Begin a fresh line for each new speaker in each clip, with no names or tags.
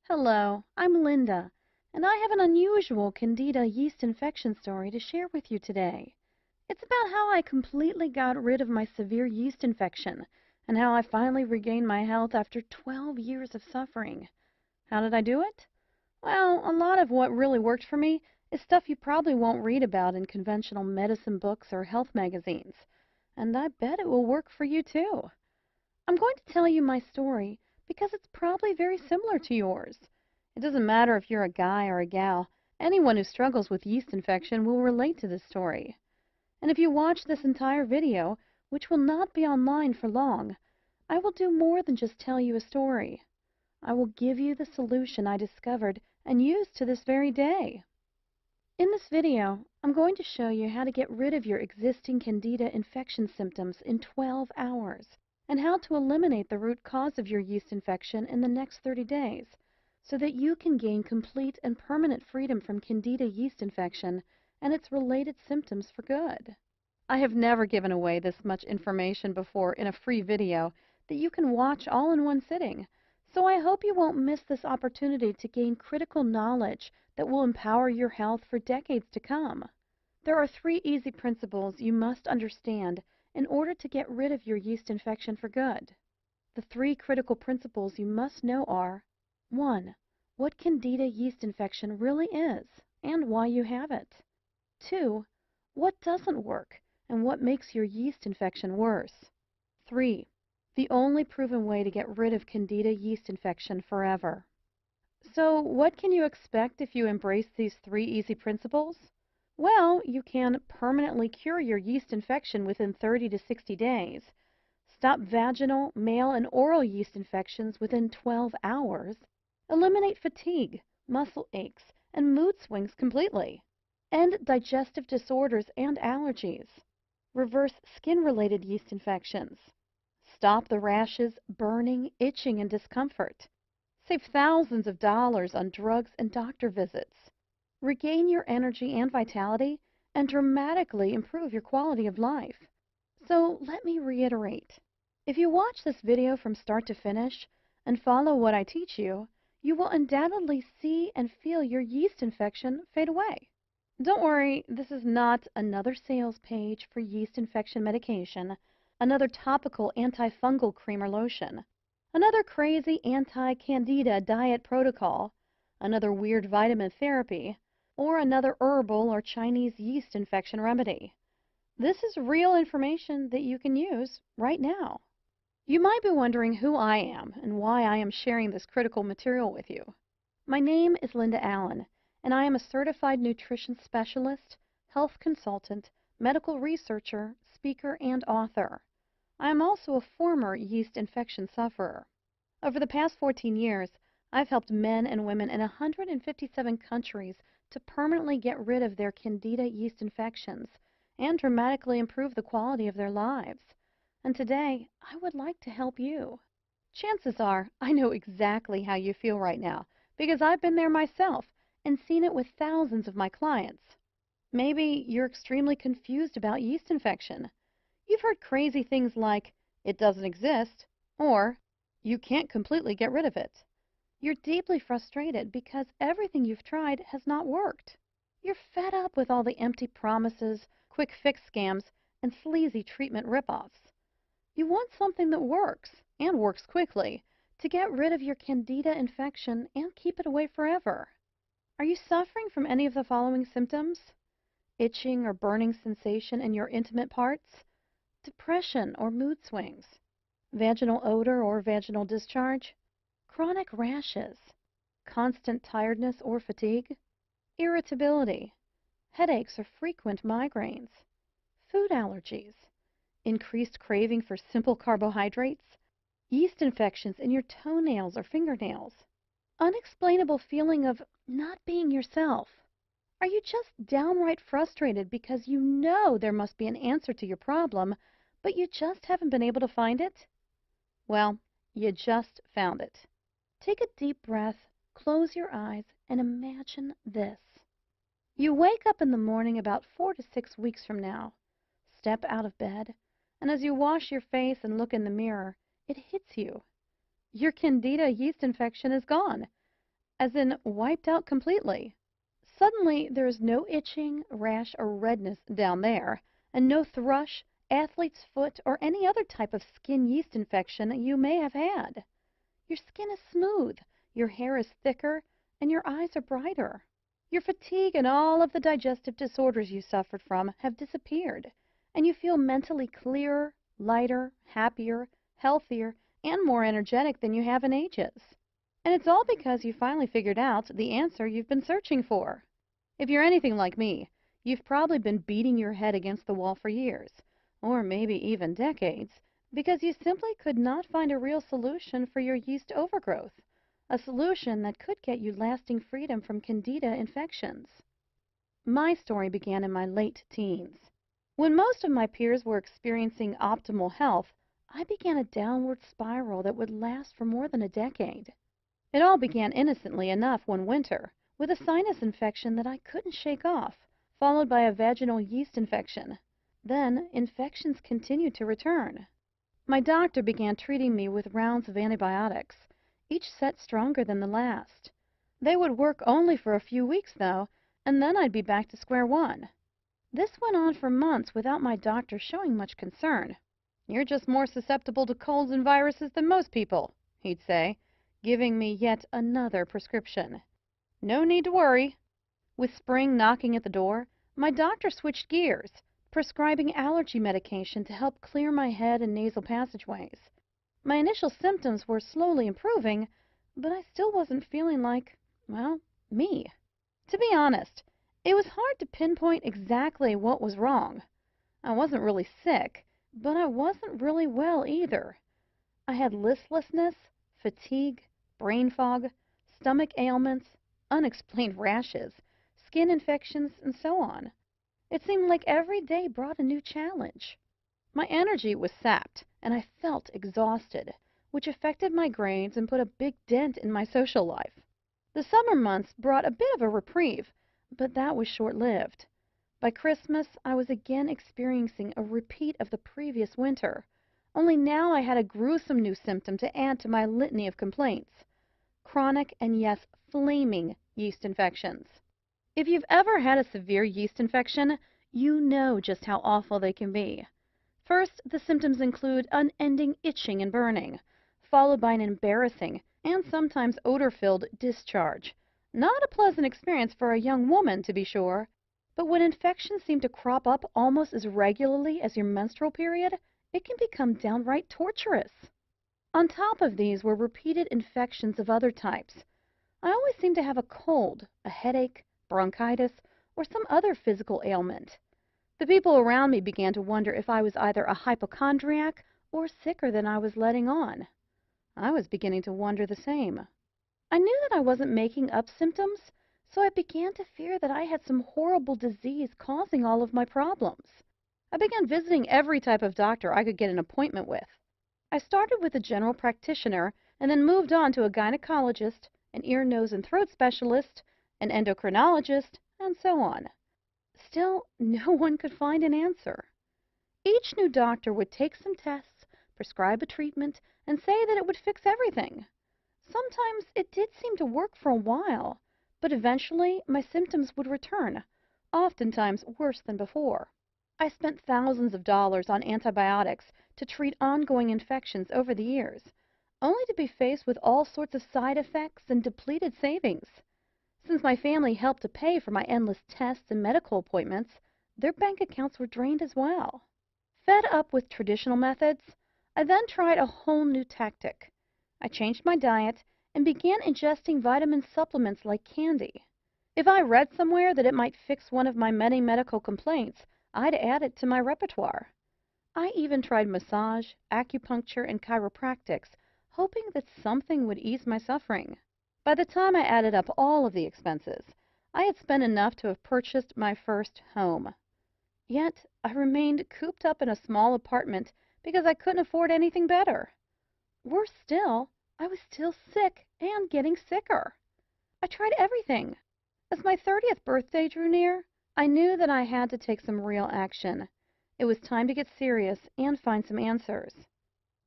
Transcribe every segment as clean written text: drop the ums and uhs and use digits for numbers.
Hello, I'm Linda, and I have an unusual Candida yeast infection story to share with you today. It's about how I completely got rid of my severe yeast infection and how I finally regained my health after 12 years of suffering. How did I do it? Well, a lot of what really worked for me is stuff you probably won't read about in conventional medicine books or health magazines, and I bet it will work for you too. I'm going to tell you my story because it's probably very similar to yours. It doesn't matter if you're a guy or a gal, anyone who struggles with yeast infection will relate to this story. And if you watch this entire video, which will not be online for long, I will do more than just tell you a story. I will give you the solution I discovered and use to this very day. In this video, I'm going to show you how to get rid of your existing Candida infection symptoms in 12 hours and how to eliminate the root cause of your yeast infection in the next 30 days so that you can gain complete and permanent freedom from Candida yeast infection and its related symptoms for good. I have never given away this much information before in a free video that you can watch all in one sitting, so I hope you won't miss this opportunity to gain critical knowledge that will empower your health for decades to come. There are 3 easy principles you must understand in order to get rid of your yeast infection for good. The 3 critical principles you must know are: 1. What Candida yeast infection really is and why you have it. 2. What doesn't work and what makes your yeast infection worse. 3. The only proven way to get rid of Candida yeast infection forever. So, what can you expect if you embrace these 3 easy principles? Well, you can permanently cure your yeast infection within 30 to 60 days, stop vaginal, male, and oral yeast infections within 12 hours, eliminate fatigue, muscle aches, and mood swings completely, end digestive disorders and allergies, reverse skin-related yeast infections, stop the rashes, burning, itching, and discomfort, save thousands of dollars on drugs and doctor visits, regain your energy and vitality, and dramatically improve your quality of life. So let me reiterate. If you watch this video from start to finish and follow what I teach you, you will undoubtedly see and feel your yeast infection fade away. Don't worry, this is not another sales page for yeast infection medication, another topical antifungal cream or lotion, another crazy anti-candida diet protocol, another weird vitamin therapy, or another herbal or Chinese yeast infection remedy. This is real information that you can use right now. You might be wondering who I am and why I am sharing this critical material with you. My name is Linda Allen, and I am a certified nutrition specialist, health consultant, medical researcher, speaker, and author. I am also a former yeast infection sufferer. Over the past 14 years, I've helped men and women in 157 countries to permanently get rid of their Candida yeast infections and dramatically improve the quality of their lives. And today, I would like to help you. Chances are I know exactly how you feel right now because I've been there myself and seen it with thousands of my clients. Maybe you're extremely confused about yeast infection. You've heard crazy things like, "It doesn't exist," or "You can't completely get rid of it." You're deeply frustrated because everything you've tried has not worked. You're fed up with all the empty promises, quick fix scams, and sleazy treatment ripoffs. You want something that works, and works quickly, to get rid of your Candida infection and keep it away forever. Are you suffering from any of the following symptoms? Itching or burning sensation in your intimate parts? Depression or mood swings? Vaginal odor or vaginal discharge? Chronic rashes? Constant tiredness or fatigue? Irritability? Headaches or frequent migraines? Food allergies? Increased craving for simple carbohydrates? Yeast infections in your toenails or fingernails? Unexplainable feeling of not being yourself? Are you just downright frustrated because you know there must be an answer to your problem, but you just haven't been able to find it? Well, you just found it. Take a deep breath, close your eyes, and imagine this. You wake up in the morning about 4 to 6 weeks from now. Step out of bed, and as you wash your face and look in the mirror, it hits you. Your Candida yeast infection is gone, as in wiped out completely. Suddenly, there is no itching, rash, or redness down there, and no thrush, athlete's foot, or any other type of skin yeast infection you may have had. Your skin is smooth, your hair is thicker, and your eyes are brighter. Your fatigue and all of the digestive disorders you suffered from have disappeared, and you feel mentally clearer, lighter, happier, healthier, and more energetic than you have in ages. And it's all because you finally figured out the answer you've been searching for. If you're anything like me, you've probably been beating your head against the wall for years, or maybe even decades, because you simply could not find a real solution for your yeast overgrowth, a solution that could get you lasting freedom from Candida infections. My story began in my late teens. When most of my peers were experiencing optimal health, I began a downward spiral that would last for more than a decade. It all began innocently enough one winter, with a sinus infection that I couldn't shake off, followed by a vaginal yeast infection. Then, infections continued to return. My doctor began treating me with rounds of antibiotics, each set stronger than the last. They would work only for a few weeks, though, and then I'd be back to square one. This went on for months without my doctor showing much concern. "You're just more susceptible to colds and viruses than most people," he'd say, giving me yet another prescription. "No need to worry." With spring knocking at the door, my doctor switched gears, prescribing allergy medication to help clear my head and nasal passageways. My initial symptoms were slowly improving, but I still wasn't feeling like, well, me. To be honest, it was hard to pinpoint exactly what was wrong. I wasn't really sick, but I wasn't really well either. I had listlessness, fatigue, brain fog, stomach ailments, unexplained rashes, skin infections, and so on. It seemed like every day brought a new challenge. My energy was sapped, and I felt exhausted, which affected my grades and put a big dent in my social life. The summer months brought a bit of a reprieve, but that was short-lived. By Christmas, I was again experiencing a repeat of the previous winter, only now I had a gruesome new symptom to add to my litany of complaints: chronic and, yes, flaming yeast infections. If you've ever had a severe yeast infection, you know just how awful they can be. First, the symptoms include unending itching and burning, followed by an embarrassing and sometimes odor-filled discharge. Not a pleasant experience for a young woman, to be sure, but when infections seem to crop up almost as regularly as your menstrual period, it can become downright torturous. On top of these were repeated infections of other types. I always seemed to have a cold, a headache, bronchitis, or some other physical ailment. The people around me began to wonder if I was either a hypochondriac or sicker than I was letting on. I was beginning to wonder the same. I knew that I wasn't making up symptoms, so I began to fear that I had some horrible disease causing all of my problems. I began visiting every type of doctor I could get an appointment with. I started with a general practitioner and then moved on to a gynecologist, an ear, nose, and throat specialist, an endocrinologist, and so on. Still, no one could find an answer. Each new doctor would take some tests, prescribe a treatment, and say that it would fix everything. Sometimes it did seem to work for a while, but eventually my symptoms would return, oftentimes worse than before. I spent thousands of dollars on antibiotics to treat ongoing infections over the years, only to be faced with all sorts of side effects and depleted savings. Since my family helped to pay for my endless tests and medical appointments, their bank accounts were drained as well. Fed up with traditional methods, I then tried a whole new tactic. I changed my diet and began ingesting vitamin supplements like candy. If I read somewhere that it might fix one of my many medical complaints, I'd add it to my repertoire. I even tried massage, acupuncture, and chiropractics, hoping that something would ease my suffering. By the time I added up all of the expenses, I had spent enough to have purchased my first home. Yet I remained cooped up in a small apartment because I couldn't afford anything better. Worse still, I was still sick and getting sicker. I tried everything. As my 30th birthday drew near, I knew that I had to take some real action. It was time to get serious and find some answers.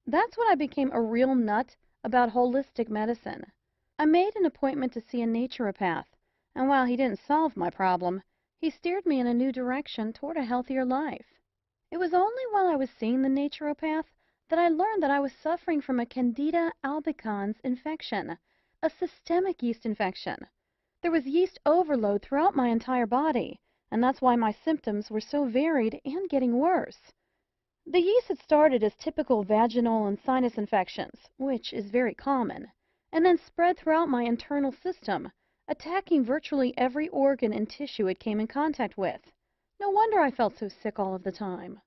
That's when I became a real nut about holistic medicine. I made an appointment to see a naturopath, and while he didn't solve my problem, he steered me in a new direction toward a healthier life. It was only while I was seeing the naturopath that I learned that I was suffering from a Candida albicans infection, a systemic yeast infection. There was yeast overload throughout my entire body, and that's why my symptoms were so varied and getting worse. The yeast had started as typical vaginal and sinus infections, which is very common, and then spread throughout my internal system, attacking virtually every organ and tissue it came in contact with. No wonder I felt so sick all of the time.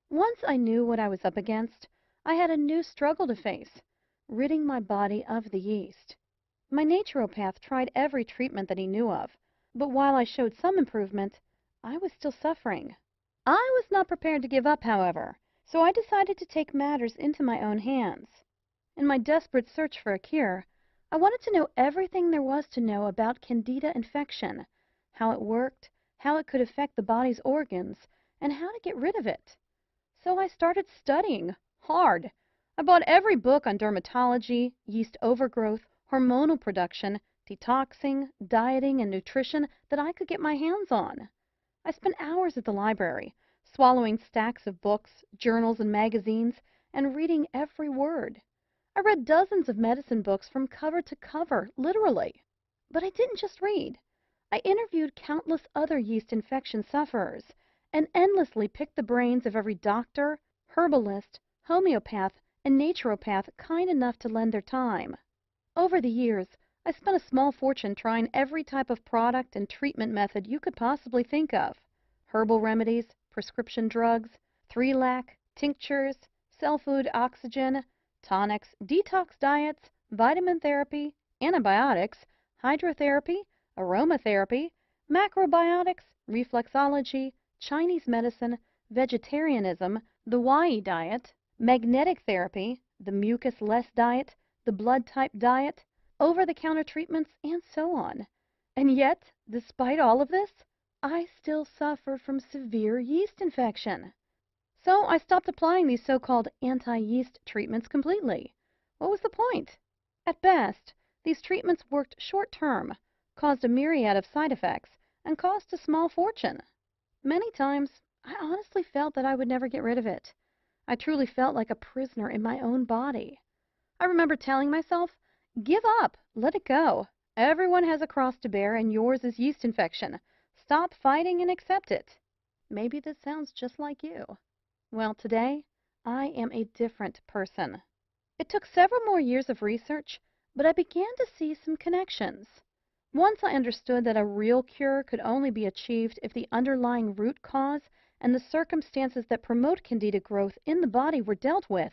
Once I knew what I was up against, I had a new struggle to face, ridding my body of the yeast. My naturopath tried every treatment that he knew of, but while I showed some improvement, I was still suffering. I was not prepared to give up, however, so I decided to take matters into my own hands. In my desperate search for a cure, I wanted to know everything there was to know about Candida infection, how it worked, how it could affect the body's organs, and how to get rid of it. So I started studying hard. I bought every book on dermatology, yeast overgrowth, hormonal production, detoxing, dieting, and nutrition that I could get my hands on. I spent hours at the library, swallowing stacks of books, journals, and magazines, and reading every word. I read dozens of medicine books from cover to cover, literally. But I didn't just read. I interviewed countless other yeast infection sufferers and endlessly picked the brains of every doctor, herbalist, homeopath, and naturopath kind enough to lend their time. Over the years, I spent a small fortune trying every type of product and treatment method you could possibly think of. Herbal remedies, prescription drugs, 3-lac, tinctures, cell food oxygen, tonics, detox diets, vitamin therapy, antibiotics, hydrotherapy, aromatherapy, macrobiotics, reflexology, Chinese medicine, vegetarianism, the Y diet, magnetic therapy, the mucus-less diet, the blood type diet, over-the-counter treatments, and so on. And yet, despite all of this, I still suffered from severe yeast infection. So I stopped applying these so-called anti-yeast treatments completely. What was the point? At best, these treatments worked short-term, caused a myriad of side effects, and cost a small fortune. Many times, I honestly felt that I would never get rid of it. I truly felt like a prisoner in my own body. I remember telling myself, give up, let it go. Everyone has a cross to bear, and yours is yeast infection. Stop fighting and accept it. Maybe this sounds just like you. Well, today, I am a different person. It took several more years of research, but I began to see some connections. Once I understood that a real cure could only be achieved if the underlying root cause and the circumstances that promote Candida growth in the body were dealt with,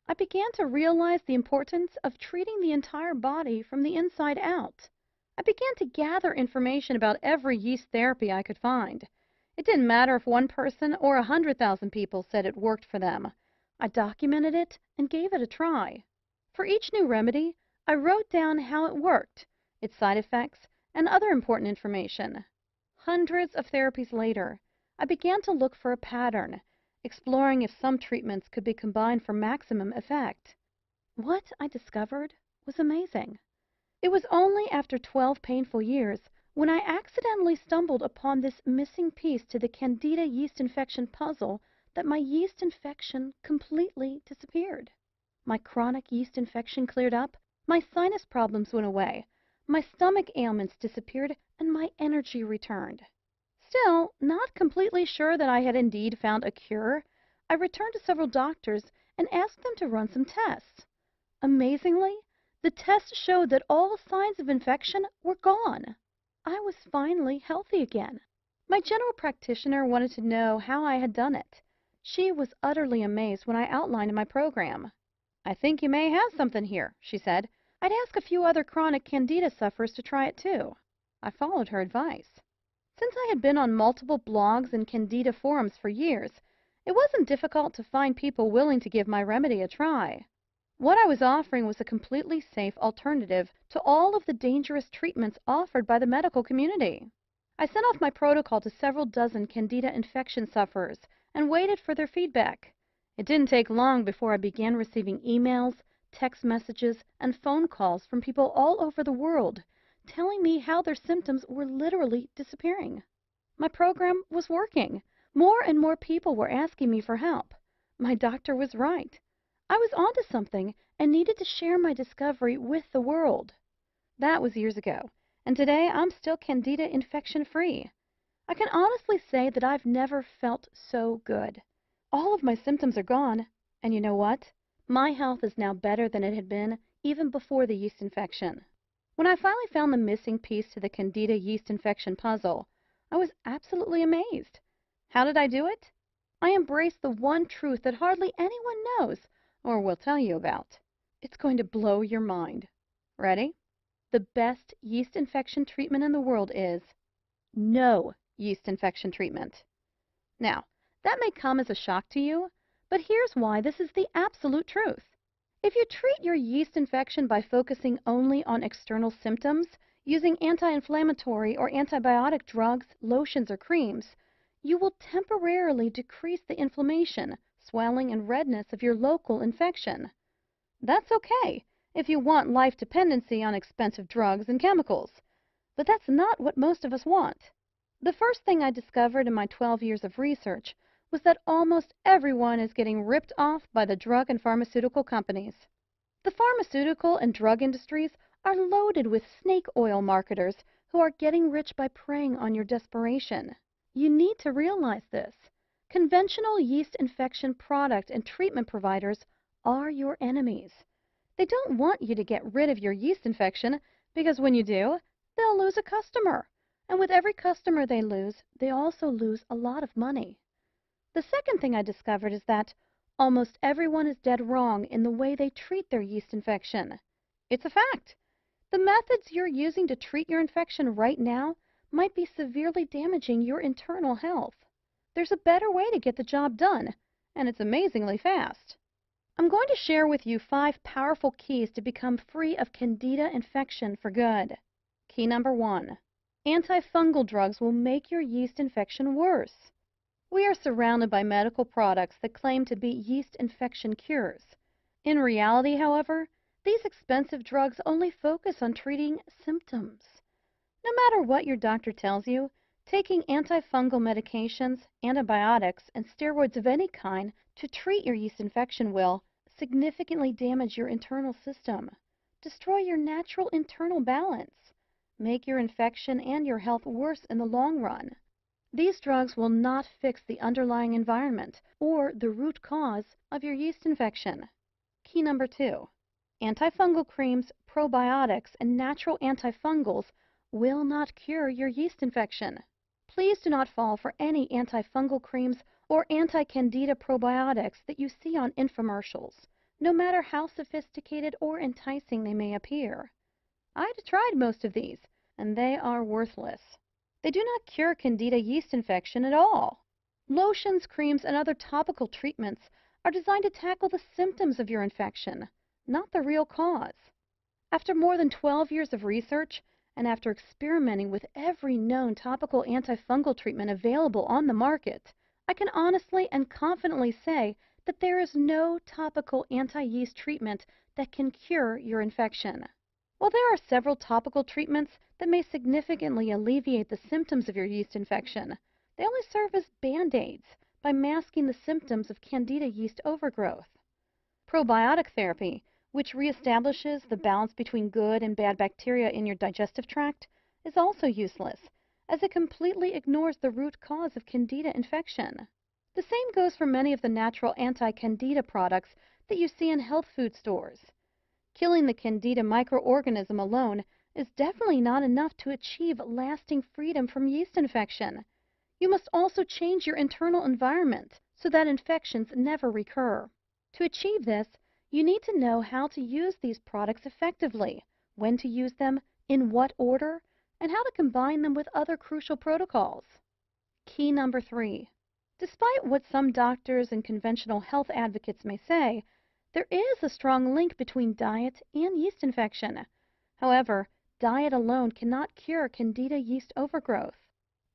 I began to realize the importance of treating the entire body from the inside out. I began to gather information about every yeast therapy I could find. It didn't matter if one person or 100,000 people said it worked for them. I documented it and gave it a try. For each new remedy, I wrote down how it worked, its side effects, and other important information. Hundreds of therapies later, I began to look for a pattern, exploring if some treatments could be combined for maximum effect. What I discovered was amazing. It was only after 12 painful years when I accidentally stumbled upon this missing piece to the Candida yeast infection puzzle that my yeast infection completely disappeared. My chronic yeast infection cleared up, my sinus problems went away, my stomach ailments disappeared, and my energy returned. Still, not completely sure that I had indeed found a cure, I returned to several doctors and asked them to run some tests. Amazingly, the tests showed that all signs of infection were gone. I was finally healthy again. My general practitioner wanted to know how I had done it. She was utterly amazed when I outlined my program. "I think you may have something here," she said. "I'd ask a few other chronic Candida sufferers to try it too." I followed her advice. Since I had been on multiple blogs and Candida forums for years, it wasn't difficult to find people willing to give my remedy a try. What I was offering was a completely safe alternative to all of the dangerous treatments offered by the medical community. I sent off my protocol to several dozen Candida infection sufferers and waited for their feedback. It didn't take long before I began receiving emails, text messages, and phone calls from people all over the world telling me how their symptoms were literally disappearing. My program was working. More and more people were asking me for help. My doctor was right. I was onto something and needed to share my discovery with the world. That was years ago, and today I'm still Candida infection-free. I can honestly say that I've never felt so good. All of my symptoms are gone, and you know what? My health is now better than it had been even before the yeast infection. When I finally found the missing piece to the Candida yeast infection puzzle, I was absolutely amazed. How did I do it? I embraced the one truth that hardly anyone knows or will tell you about. It's going to blow your mind. Ready? The best yeast infection treatment in the world is no yeast infection treatment. Now, that may come as a shock to you, but here's why this is the absolute truth. If you treat your yeast infection by focusing only on external symptoms, using anti-inflammatory or antibiotic drugs, lotions, or creams, you will temporarily decrease the inflammation, swelling, and redness of your local infection. That's okay if you want life dependency on expensive drugs and chemicals, but that's not what most of us want. The first thing I discovered in my 12 years of research was that almost everyone is getting ripped off by the drug and pharmaceutical companies. The pharmaceutical and drug industries are loaded with snake oil marketers who are getting rich by preying on your desperation. You need to realize this. Conventional yeast infection product and treatment providers are your enemies. They don't want you to get rid of your yeast infection because when you do, they'll lose a customer. And with every customer they lose, they also lose a lot of money. The second thing I discovered is that almost everyone is dead wrong in the way they treat their yeast infection. It's a fact. The methods you're using to treat your infection right now might be severely damaging your internal health. There's a better way to get the job done, and it's amazingly fast. I'm going to share with you 5 powerful keys to become free of Candida infection for good. Key number 1. Antifungal drugs will make your yeast infection worse. We are surrounded by medical products that claim to be yeast infection cures. In reality, however, these expensive drugs only focus on treating symptoms. No matter what your doctor tells you, taking antifungal medications, antibiotics, and steroids of any kind to treat your yeast infection will significantly damage your internal system, destroy your natural internal balance, make your infection and your health worse in the long run. These drugs will not fix the underlying environment or the root cause of your yeast infection. Key number 2. Antifungal creams, probiotics, and natural antifungals will not cure your yeast infection. Please do not fall for any antifungal creams or anti-candida probiotics that you see on infomercials, no matter how sophisticated or enticing they may appear. I've tried most of these, and they are worthless. They do not cure Candida yeast infection at all. Lotions, creams, and other topical treatments are designed to tackle the symptoms of your infection, not the real cause. After more than 12 years of research, and after experimenting with every known topical antifungal treatment available on the market, I can honestly and confidently say that there is no topical anti-yeast treatment that can cure your infection. While there are several topical treatments that may significantly alleviate the symptoms of your yeast infection, they only serve as band-aids by masking the symptoms of Candida yeast overgrowth. Probiotic therapy, which reestablishes the balance between good and bad bacteria in your digestive tract, is also useless, as it completely ignores the root cause of Candida infection. The same goes for many of the natural anti-Candida products that you see in health food stores. Killing the Candida microorganism alone is definitely not enough to achieve lasting freedom from yeast infection. You must also change your internal environment so that infections never recur. To achieve this, you need to know how to use these products effectively, when to use them, in what order, and how to combine them with other crucial protocols. Key number 3. Despite what some doctors and conventional health advocates may say, there is a strong link between diet and yeast infection. However, diet alone cannot cure Candida yeast overgrowth.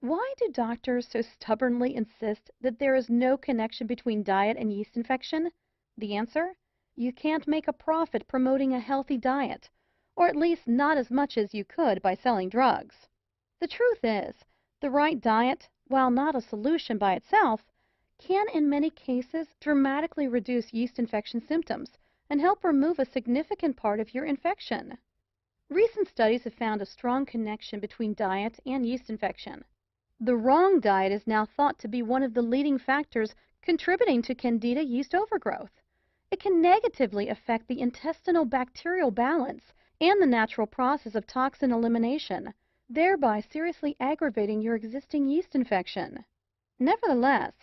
Why do doctors so stubbornly insist that there is no connection between diet and yeast infection? The answer? You can't make a profit promoting a healthy diet, or at least not as much as you could by selling drugs. The truth is, the right diet, while not a solution by itself, can in many cases dramatically reduce yeast infection symptoms and help remove a significant part of your infection. Recent studies have found a strong connection between diet and yeast infection. The wrong diet is now thought to be one of the leading factors contributing to Candida yeast overgrowth. It can negatively affect the intestinal bacterial balance and the natural process of toxin elimination, thereby seriously aggravating your existing yeast infection. Nevertheless,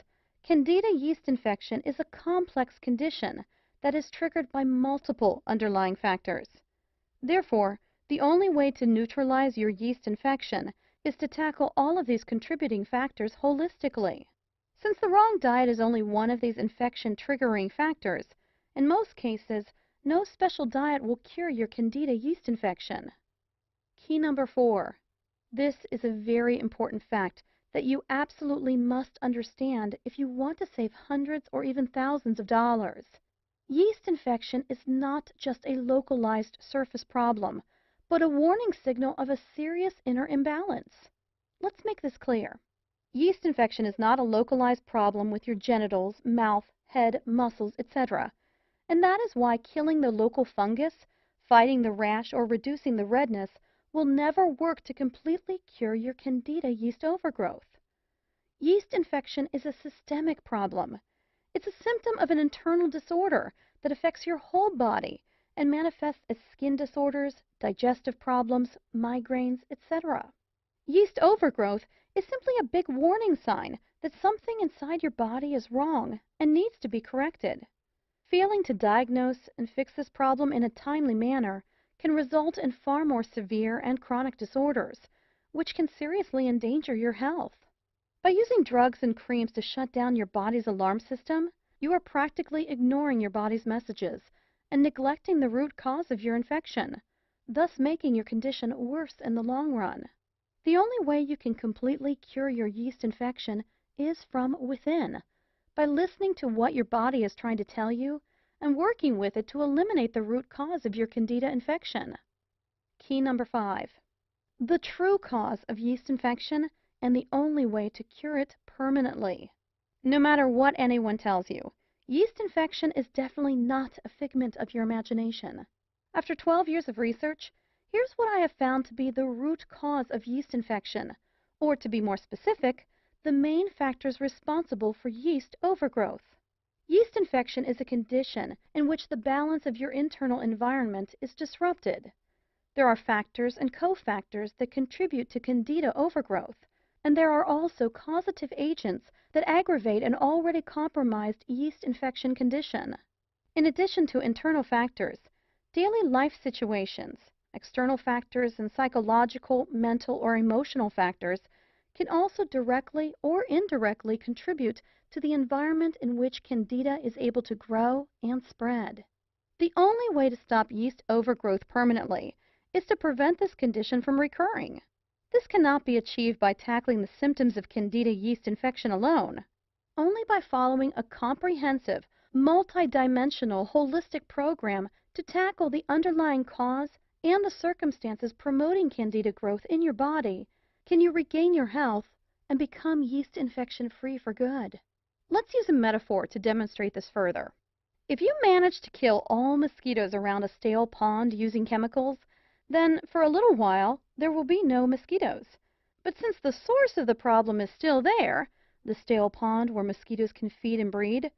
Candida yeast infection is a complex condition that is triggered by multiple underlying factors. Therefore, the only way to neutralize your yeast infection is to tackle all of these contributing factors holistically. Since the wrong diet is only one of these infection-triggering factors, in most cases, no special diet will cure your Candida yeast infection. Key number 4. This is a very important fact that you absolutely must understand if you want to save hundreds or even thousands of dollars. Yeast infection is not just a localized surface problem, but a warning signal of a serious inner imbalance. Let's make this clear. Yeast infection is not a localized problem with your genitals, mouth, head, muscles, etc. And that is why killing the local fungus, fighting the rash, or reducing the redness will never work to completely cure your Candida yeast overgrowth. Yeast infection is a systemic problem. It's a symptom of an internal disorder that affects your whole body and manifests as skin disorders, digestive problems, migraines, etc. Yeast overgrowth is simply a big warning sign that something inside your body is wrong and needs to be corrected. Failing to diagnose and fix this problem in a timely manner can result in far more severe and chronic disorders, which can seriously endanger your health. By using drugs and creams to shut down your body's alarm system, you are practically ignoring your body's messages and neglecting the root cause of your infection, thus making your condition worse in the long run. The only way you can completely cure your yeast infection is from within, by listening to what your body is trying to tell you and working with it to eliminate the root cause of your Candida infection. Key number 5. The true cause of yeast infection and the only way to cure it permanently. No matter what anyone tells you, yeast infection is definitely not a figment of your imagination. After 12 years of research, here's what I have found to be the root cause of yeast infection, or to be more specific, the main factors responsible for yeast overgrowth. Yeast infection is a condition in which the balance of your internal environment is disrupted. There are factors and cofactors that contribute to Candida overgrowth, and there are also causative agents that aggravate an already compromised yeast infection condition. In addition to internal factors, daily life situations, external factors, and psychological, mental, or emotional factors can also directly or indirectly contribute to the environment in which Candida is able to grow and spread. The only way to stop yeast overgrowth permanently is to prevent this condition from recurring. This cannot be achieved by tackling the symptoms of Candida yeast infection alone. Only by following a comprehensive, multidimensional, holistic program to tackle the underlying cause and the circumstances promoting Candida growth in your body can you regain your health and become yeast infection free for good. Let's use a metaphor to demonstrate this further. If you manage to kill all mosquitoes around a stale pond using chemicals, then for a little while there will be no mosquitoes. But since the source of the problem is still there, the stale pond where mosquitoes can feed and breed,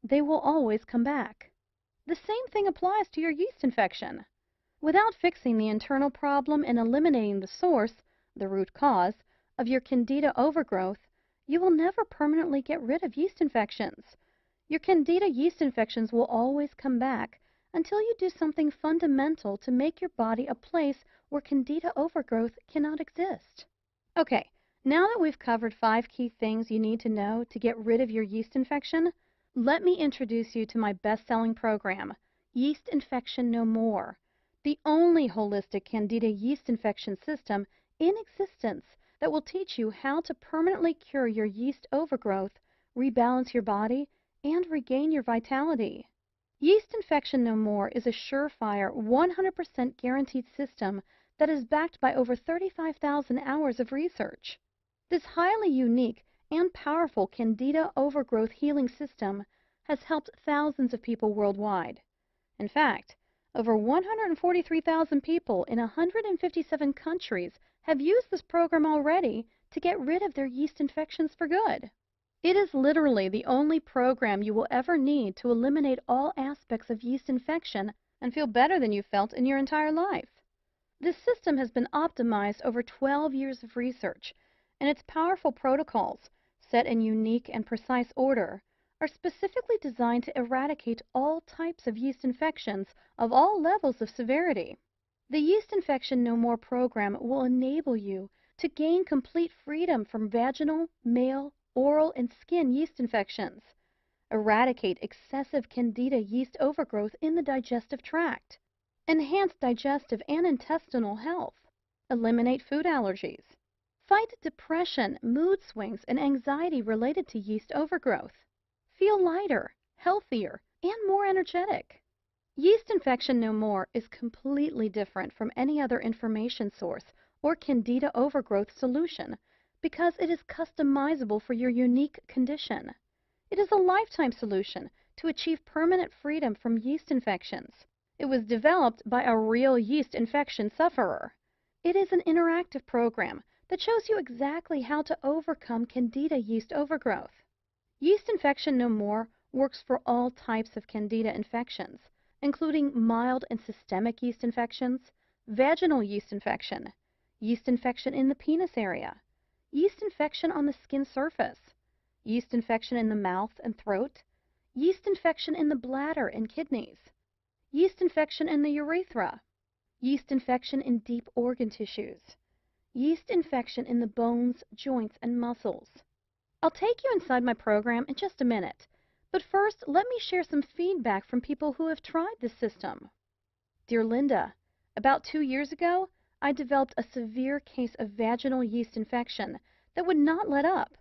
they will always come back. The same thing applies to your yeast infection. Without fixing the internal problem and eliminating the source, the root cause, of your Candida overgrowth, you will never permanently get rid of yeast infections. Your Candida yeast infections will always come back until you do something fundamental to make your body a place where Candida overgrowth cannot exist. Okay, now that we've covered 5 key things you need to know to get rid of your yeast infection, let me introduce you to my best-selling program, Yeast Infection No More, the only holistic Candida yeast infection system in existence that will teach you how to permanently cure your yeast overgrowth, rebalance your body, and regain your vitality. Yeast Infection No More is a surefire, 100% guaranteed system that is backed by over 35,000 hours of research. This highly unique and powerful Candida overgrowth healing system has helped thousands of people worldwide. In fact, over 143,000 people in 157 countries have used this program already to get rid of their yeast infections for good. It is literally the only program you will ever need to eliminate all aspects of yeast infection and feel better than you felt in your entire life. This system has been optimized over 12 years of research, and its powerful protocols, set in unique and precise order, are specifically designed to eradicate all types of yeast infections of all levels of severity. The Yeast Infection No More program will enable you to gain complete freedom from vaginal, male, oral, and skin yeast infections, eradicate excessive Candida yeast overgrowth in the digestive tract, enhance digestive and intestinal health, eliminate food allergies, fight depression, mood swings, and anxiety related to yeast overgrowth, feel lighter, healthier, and more energetic. Yeast Infection No More is completely different from any other information source or Candida overgrowth solution because it is customizable for your unique condition. It is a lifetime solution to achieve permanent freedom from yeast infections. It was developed by a real yeast infection sufferer. It is an interactive program that shows you exactly how to overcome Candida yeast overgrowth. Yeast Infection No More works for all types of Candida infections, including mild and systemic yeast infections, vaginal yeast infection in the penis area, yeast infection on the skin surface, yeast infection in the mouth and throat, yeast infection in the bladder and kidneys, yeast infection in the urethra, yeast infection in deep organ tissues, yeast infection in the bones, joints, and muscles. I'll take you inside my program in just a minute, but first let me share some feedback from people who have tried this system. Dear Linda, about 2 years ago, I developed a severe case of vaginal yeast infection that would not let up.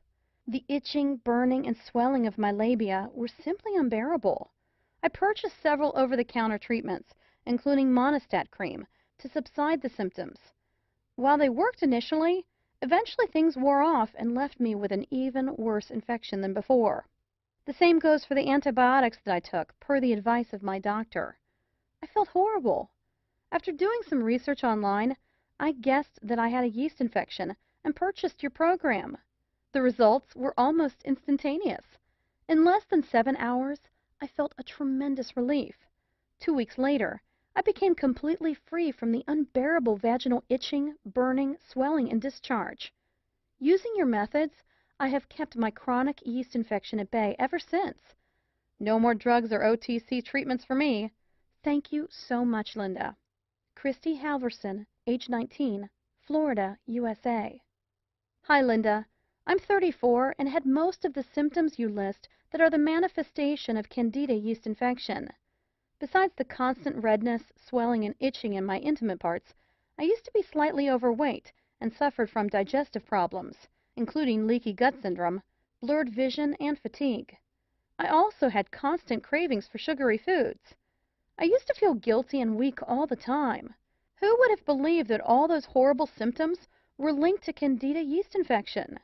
The itching, burning, and swelling of my labia were simply unbearable. I purchased several over-the-counter treatments, including Monistat cream, to subside the symptoms. While they worked initially, eventually things wore off and left me with an even worse infection than before. The same goes for the antibiotics that I took, per the advice of my doctor. I felt horrible. After doing some research online, I guessed that I had a yeast infection and purchased your program. The results were almost instantaneous. In less than 7 hours, I felt a tremendous relief. 2 weeks later, I became completely free from the unbearable vaginal itching, burning, swelling, and discharge. Using your methods, I have kept my chronic yeast infection at bay ever since. No more drugs or OTC treatments for me. Thank you so much, Linda. Christy Halverson, age 19, Florida, USA. Hi, Linda. I'm 34 and had most of the symptoms you list that are the manifestation of Candida yeast infection. Besides the constant redness, swelling, and itching in my intimate parts, I used to be slightly overweight and suffered from digestive problems, including leaky gut syndrome, blurred vision, and fatigue. I also had constant cravings for sugary foods. I used to feel guilty and weak all the time. Who would have believed that all those horrible symptoms were linked to Candida yeast infection?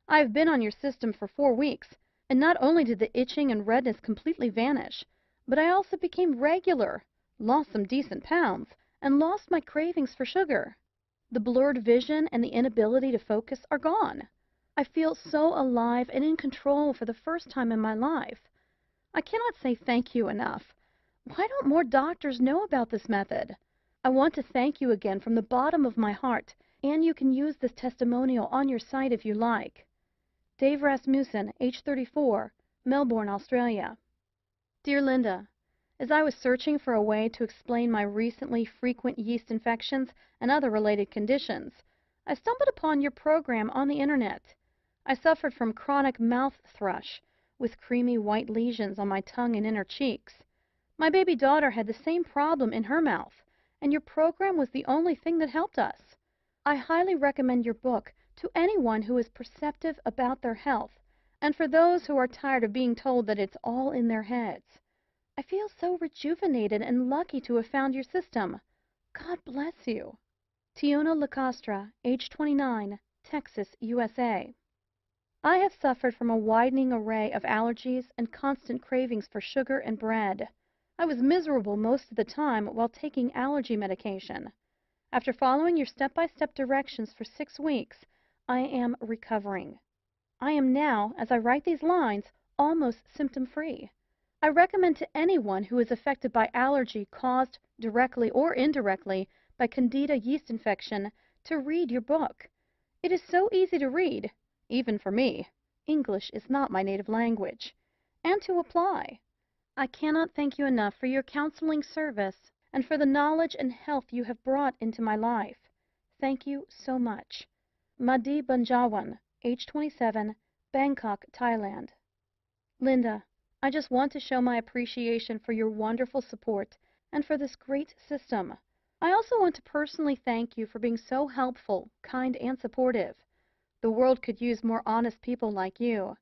I have been on your system for 4 weeks, and not only did the itching and redness completely vanish, but I also became regular, lost some decent pounds, and lost my cravings for sugar. The blurred vision and the inability to focus are gone. I feel so alive and in control for the first time in my life. I cannot say thank you enough. Why don't more doctors know about this method? I want to thank you again from the bottom of my heart, and you can use this testimonial on your site if you like. Dave Rasmussen, age 34, Melbourne, Australia. Dear Linda, as I was searching for a way to explain my recently frequent yeast infections and other related conditions, I stumbled upon your program on the internet. I suffered from chronic mouth thrush, with creamy white lesions on my tongue and inner cheeks. My baby daughter had the same problem in her mouth, and your program was the only thing that helped us. I highly recommend your book to anyone who is perceptive about their health, and for those who are tired of being told that it's all in their heads. I feel so rejuvenated and lucky to have found your system. God bless you. Tiona Lacostra, age 29, Texas, USA. I have suffered from a widening array of allergies and constant cravings for sugar and bread. I was miserable most of the time while taking allergy medication. After following your step-by-step directions for 6 weeks, I am recovering. I am now, as I write these lines, almost symptom-free. I recommend to anyone who is affected by allergy caused, directly or indirectly, by Candida yeast infection to read your book. It is so easy to read, even for me. English is not my native language. And to apply. I cannot thank you enough for your counseling service and for the knowledge and health you have brought into my life. Thank you so much. Madi Banjawan, age 27, Bangkok, Thailand. Linda, I just want to show my appreciation for your wonderful support and for this great system. I also want to personally thank you for being so helpful, kind, and supportive. The world could use more honest people like you.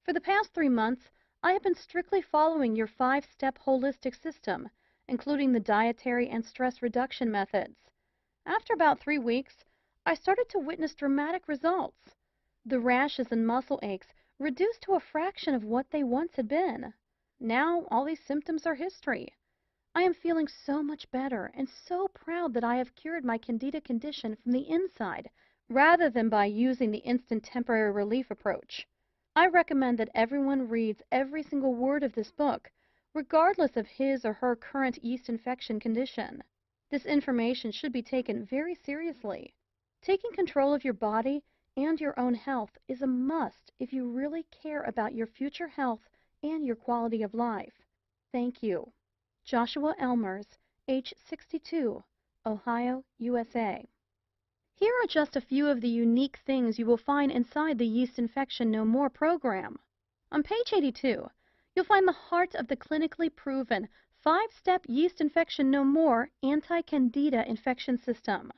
For the past 3 months, I have been strictly following your 5-step holistic system, including the dietary and stress reduction methods. After about 3 weeks, I started to witness dramatic results. The rashes and muscle aches reduced to a fraction of what they once had been. Now, all these symptoms are history. I am feeling so much better and so proud that I have cured my Candida condition from the inside, rather than by using the instant temporary relief approach. I recommend that everyone reads every single word of this book, regardless of his or her current yeast infection condition. This information should be taken very seriously. Taking control of your body and your own health is a must if you really care about your future health and your quality of life. Thank you. Joshua Elmers, age 62, Ohio, USA. Here are just a few of the unique things you will find inside the Yeast Infection No More program. On page 82, you'll find the heart of the clinically proven 5-step Yeast Infection No More anti-Candida infection system.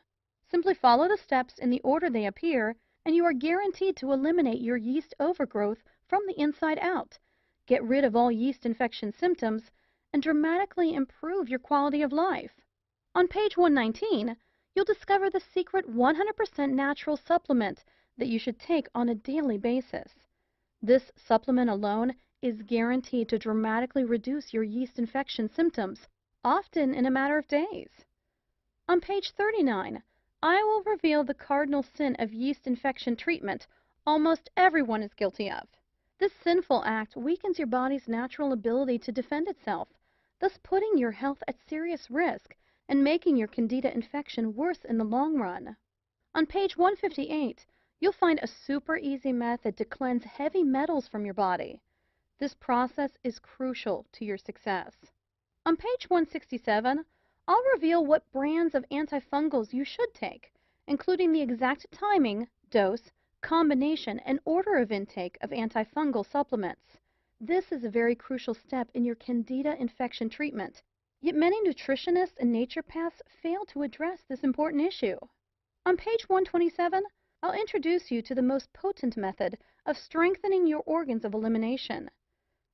Simply follow the steps in the order they appear, and you are guaranteed to eliminate your yeast overgrowth from the inside out, get rid of all yeast infection symptoms, and dramatically improve your quality of life. On page 119, you'll discover the secret 100% natural supplement that you should take on a daily basis. This supplement alone is guaranteed to dramatically reduce your yeast infection symptoms, often in a matter of days. On page 39, I will reveal the cardinal sin of yeast infection treatment almost everyone is guilty of. This sinful act weakens your body's natural ability to defend itself, thus putting your health at serious risk and making your Candida infection worse in the long run. On page 158, you'll find a super easy method to cleanse heavy metals from your body. This process is crucial to your success. On page 167, I'll reveal what brands of antifungals you should take, including the exact timing, dose, combination, and order of intake of antifungal supplements. This is a very crucial step in your Candida infection treatment, yet many nutritionists and naturopaths fail to address this important issue. On page 127, I'll introduce you to the most potent method of strengthening your organs of elimination.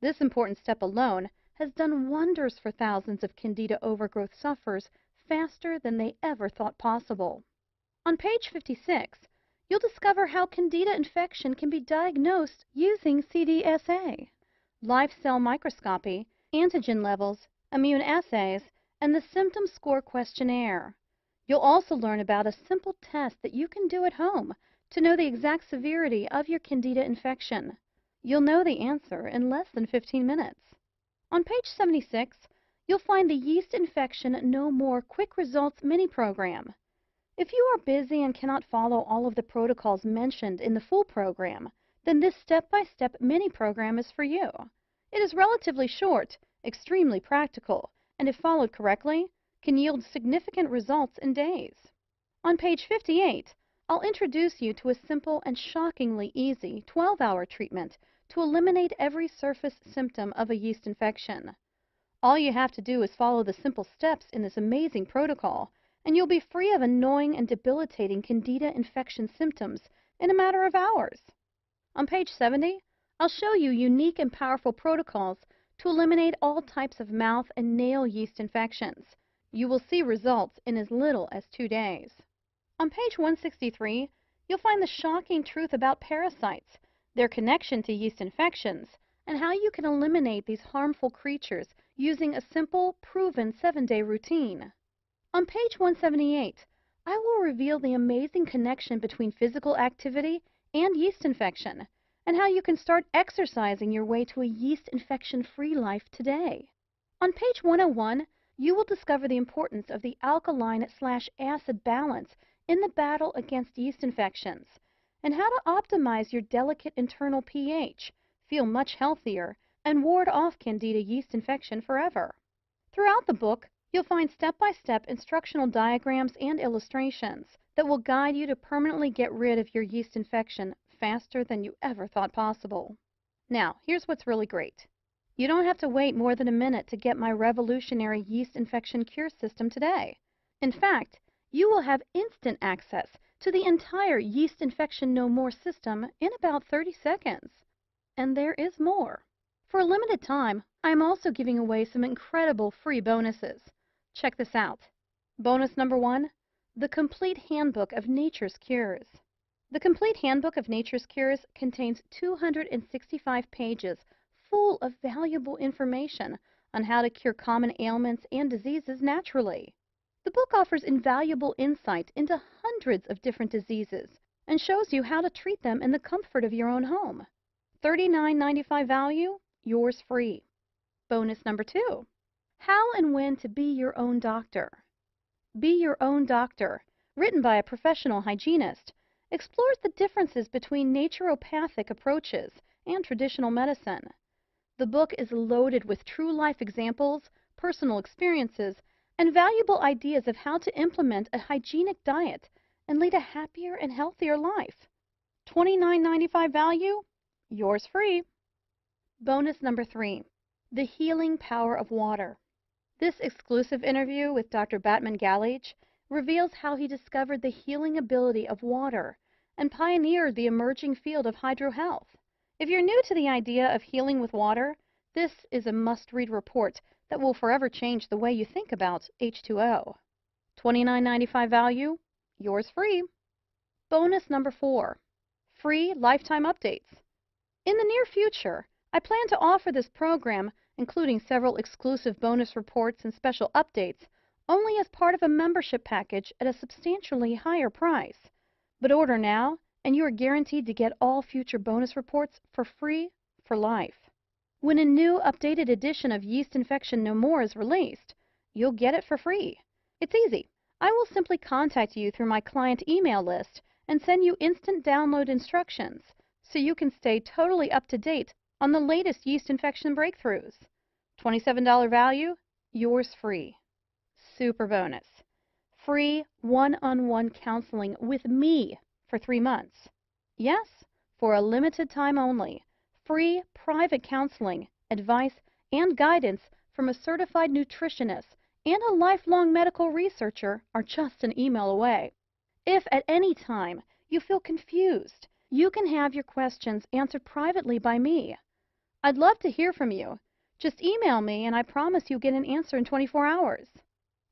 This important step alone has done wonders for thousands of Candida overgrowth sufferers faster than they ever thought possible. On page 56, you'll discover how Candida infection can be diagnosed using CDSA, live cell microscopy, antigen levels, immune assays, and the symptom score questionnaire. You'll also learn about a simple test that you can do at home to know the exact severity of your Candida infection. You'll know the answer in less than 15 minutes. On page 76, you'll find the Yeast Infection No More Quick Results mini program. If you are busy and cannot follow all of the protocols mentioned in the full program, then this step-by-step mini program is for you. It is relatively short, extremely practical, and if followed correctly, can yield significant results in days. On page 58, I'll introduce you to a simple and shockingly easy 12-hour treatment to eliminate every surface symptom of a yeast infection. All you have to do is follow the simple steps in this amazing protocol, and you'll be free of annoying and debilitating Candida infection symptoms in a matter of hours. On page 70, I'll show you unique and powerful protocols to eliminate all types of mouth and nail yeast infections. You will see results in as little as 2 days. On page 163, you'll find the shocking truth about parasites, their connection to yeast infections, and how you can eliminate these harmful creatures using a simple, proven 7-day routine. On page 178, I will reveal the amazing connection between physical activity and yeast infection, and how you can start exercising your way to a yeast infection-free life today. On page 101, you will discover the importance of the alkaline/acid balance in the battle against yeast infections, and how to optimize your delicate internal pH, feel much healthier, and ward off Candida yeast infection forever. Throughout the book, you'll find step-by-step instructional diagrams and illustrations that will guide you to permanently get rid of your yeast infection faster than you ever thought possible. Now, here's what's really great. You don't have to wait more than a minute to get my revolutionary yeast infection cure system today. In fact, you will have instant access to the entire Yeast Infection No More system in about 30 seconds. And there is more. For a limited time, I am also giving away some incredible free bonuses. Check this out. Bonus number 1, the Complete Handbook of Nature's Cures. The Complete Handbook of Nature's Cures contains 265 pages full of valuable information on how to cure common ailments and diseases naturally. The book offers invaluable insight into hundreds of different diseases and shows you how to treat them in the comfort of your own home. $39.95 value, yours free. Bonus number 2, How and When to Be Your Own Doctor. Be Your Own Doctor, written by a professional hygienist, explores the differences between naturopathic approaches and traditional medicine. The book is loaded with true-life examples, personal experiences, and valuable ideas of how to implement a hygienic diet and lead a happier and healthier life. $29.95 value, yours free. Bonus number 3, The Healing Power of Water. This exclusive interview with Dr. Batman Galich reveals how he discovered the healing ability of water and pioneered the emerging field of hydrohealth. If you're new to the idea of healing with water, this is a must-read report that will forever change the way you think about H2O. $29.95 value, yours free. Bonus number 4, Free Lifetime Updates. In the near future, I plan to offer this program, including several exclusive bonus reports and special updates, only as part of a membership package at a substantially higher price. But order now, and you are guaranteed to get all future bonus reports for free for life. When a new updated edition of Yeast Infection No More is released, you'll get it for free. It's easy. I will simply contact you through my client email list and send you instant download instructions so you can stay totally up to date on the latest yeast infection breakthroughs. $27 value, yours free. Super bonus. Free one-on-one counseling with me for 3 months. Yes, for a limited time only. Free private counseling, advice, and guidance from a certified nutritionist and a lifelong medical researcher are just an email away. If at any time you feel confused, you can have your questions answered privately by me. I'd love to hear from you. Just email me and I promise you'll get an answer in 24 hours.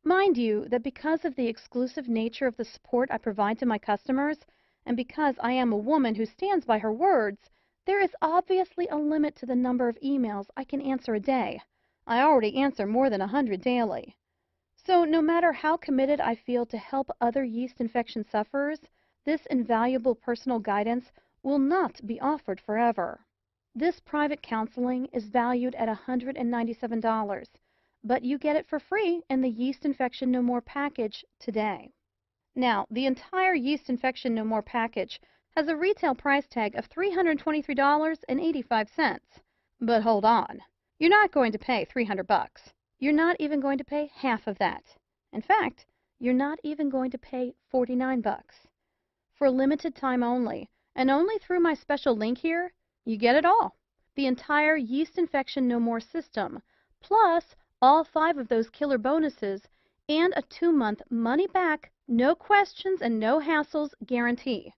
Mind you that because of the exclusive nature of the support I provide to my customers, and because I am a woman who stands by her words, there is obviously a limit to the number of emails I can answer a day. I already answer more than 100 daily. So no matter how committed I feel to help other yeast infection sufferers, this invaluable personal guidance will not be offered forever. This private counseling is valued at $197, but you get it for free in the Yeast Infection No More package today. Now, the entire Yeast Infection No More package has a retail price tag of $323.85. But hold on. You're not going to pay $300. You're not even going to pay half of that. In fact, you're not even going to pay $49. For a limited time only, and only through my special link here, you get it all. The entire Yeast Infection No More system, plus all 5 of those killer bonuses, and a 2-month money-back, no questions and no hassles guarantee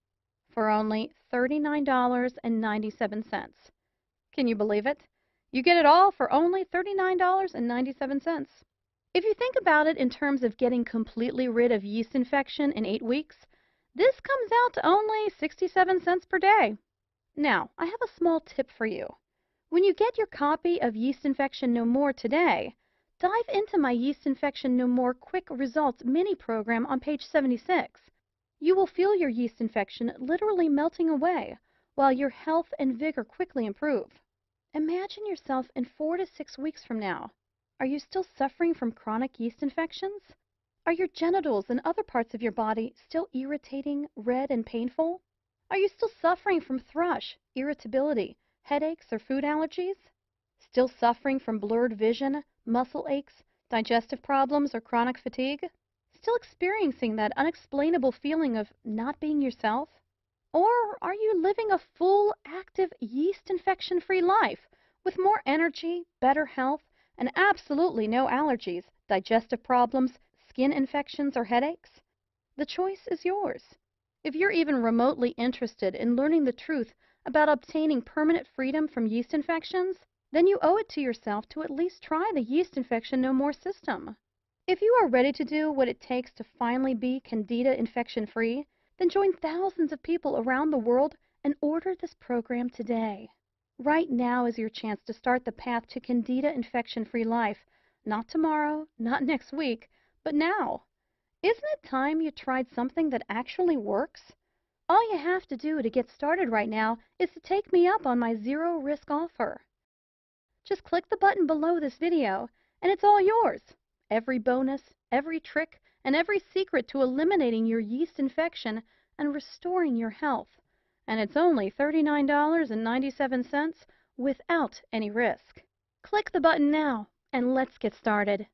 for only $39.97. Can you believe it? You get it all for only $39.97. If you think about it in terms of getting completely rid of yeast infection in 8 weeks, this comes out to only 67 cents per day. Now, I have a small tip for you. When you get your copy of Yeast Infection No More today, dive into my Yeast Infection No More Quick Results mini program on page 76. You will feel your yeast infection literally melting away, while your health and vigor quickly improve. Imagine yourself in 4 to 6 weeks from now. Are you still suffering from chronic yeast infections? Are your genitals and other parts of your body still irritating, red, and painful? Are you still suffering from thrush, irritability, headaches, or food allergies? Still suffering from blurred vision, muscle aches, digestive problems, or chronic fatigue? Still experiencing that unexplainable feeling of not being yourself? Or are you living a full, active, yeast infection-free life with more energy, better health, and absolutely no allergies, digestive problems, skin infections, or headaches? The choice is yours. If you're even remotely interested in learning the truth about obtaining permanent freedom from yeast infections, then you owe it to yourself to at least try the Yeast Infection No More system. If you are ready to do what it takes to finally be Candida infection-free, then join thousands of people around the world and order this program today. Right now is your chance to start the path to Candida infection-free life. Not tomorrow, not next week, but now. Isn't it time you tried something that actually works? All you have to do to get started right now is to take me up on my zero-risk offer. Just click the button below this video, and it's all yours. Every bonus, every trick, and every secret to eliminating your yeast infection and restoring your health. And it's only $39.97 without any risk. Click the button now, and let's get started.